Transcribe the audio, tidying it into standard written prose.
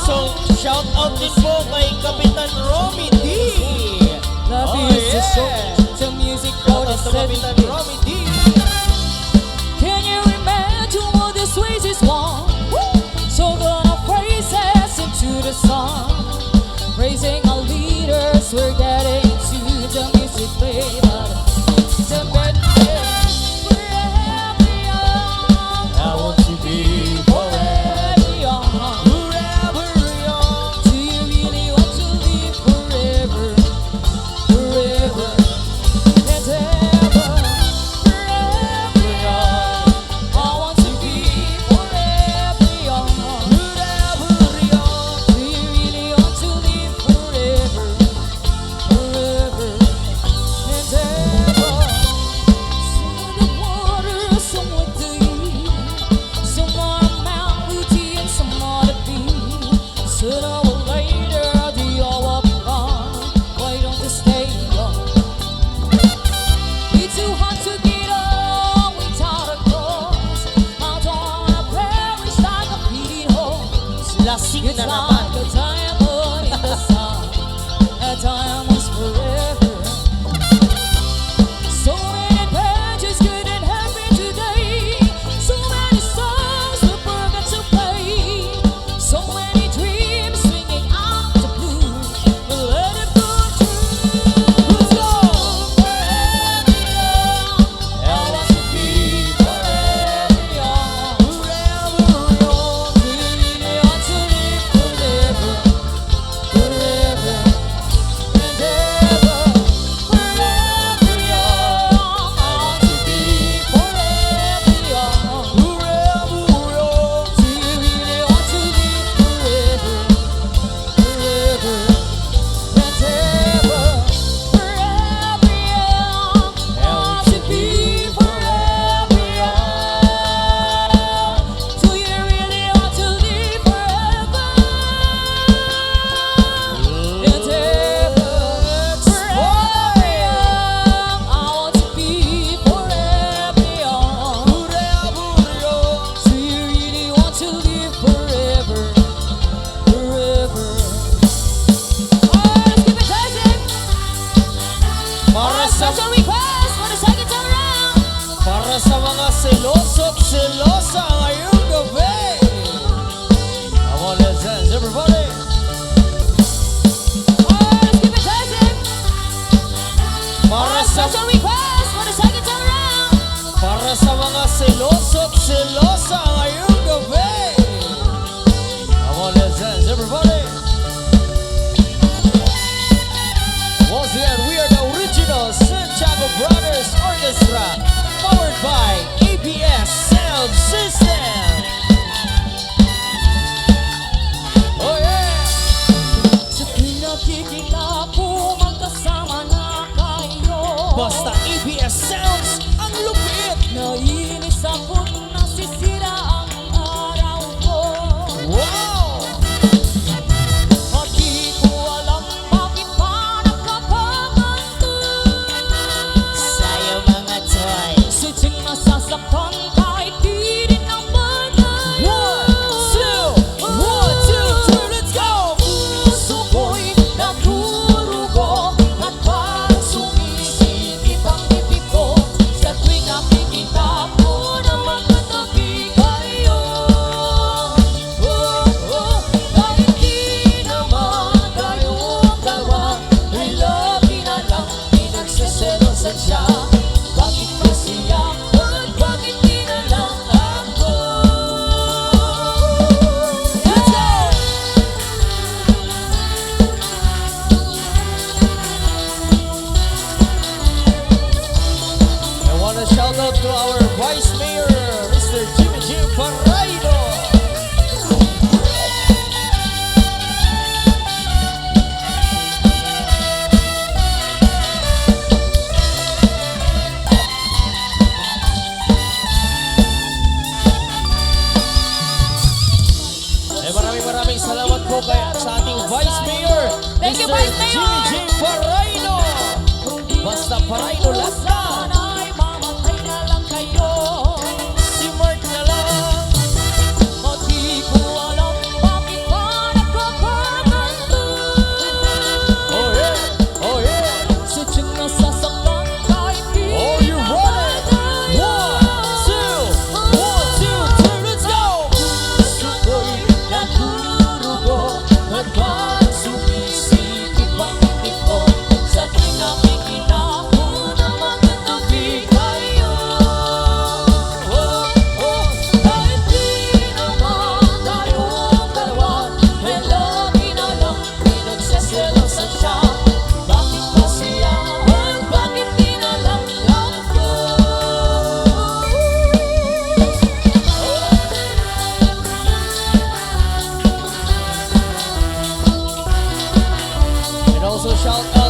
So, shout out din po kay Kapitan Romy D. Love Oh, is yeah. the music Shout for the out to steady. Kapitan Romy D. Can you imagine what this ways is one? So gonna praise us into the song. Praising our leaders, we're getting to the music flavor. The bed forever young. I want to be Forever young. forever young. Do you really want to live forever? Forever and ever. Forever young. I want to be forever young. Forever young. Do you really want to live forever? Forever and ever. Some of the water, some with the heat. Some are a melody and some are the beat. Sooner or later, the hour will come. Why don't they stay young? It's too hard to get on without a cause. I don't wanna perish like a bleeding horse. Lasing It's na naman. like a diamond in the sun. A diamond's forever. So many pages couldn't happen today. So many songs we forgot to play. So many dreams swinging out the blue. But let it go true. Let's go! Forever young. I want to be forever young. Forever young. Do you really want to live forever? Forever and ever. Forever young. I want to be forever young. Forever young. Do you really want to live forever? Forever and ever. Forever young. I want to be forever young. Do you really want to live forever? And ever. Forever young. I want to be forever young. Forever young. Do you really want to live forever? Forever. Let's keep it dancing. Para sa Special request for the second time around. Para sa mga seloso't selosa ngayong gabi. Come on, let's dance, everybody. Let's keep it dancing. Para sa Special request for the second time around. Para sa mga seloso't selosa ngayong gabi. Come on, let's dance, everybody. Once again, we are the original Santiago Brothers Orchestra, powered by ABS Sound System. Oh yeah! Sa tuwing nakikita ko, magkasama na kayo. Basta ABS Sounds ang lupit! Nainis ako't nasisira ang araw ko. Wow! At di ko alam bakit pa nagkakaganto. Sa'yo mga toy. Sadyang nasasaktan kahit di rin naman ngayon. 1, 2, 3, let's go! Puso ko'y naturugo at parang sumisikip ang bibig ko. Sa tuwing nakikita ko na magkatabi kayo. Kahit di naman kayong dalawa ay lagi na lang pinagsiselosan siya. Bakit ba siya at bakit di na lang ako? Let's go! I want to shout out to our Vice Mayor, Mr. Jimmy Jim Paraido. Maraming salamat po kaya sa ating Vice Mayor, Thank you, Mr. Vice Mayor. Jimmy J. Paraido. Basta Paraido lang. Sana'y mamatay na lang kayo. Si Mark na lang. O di ko alam bakit pa nagkakaganto. shout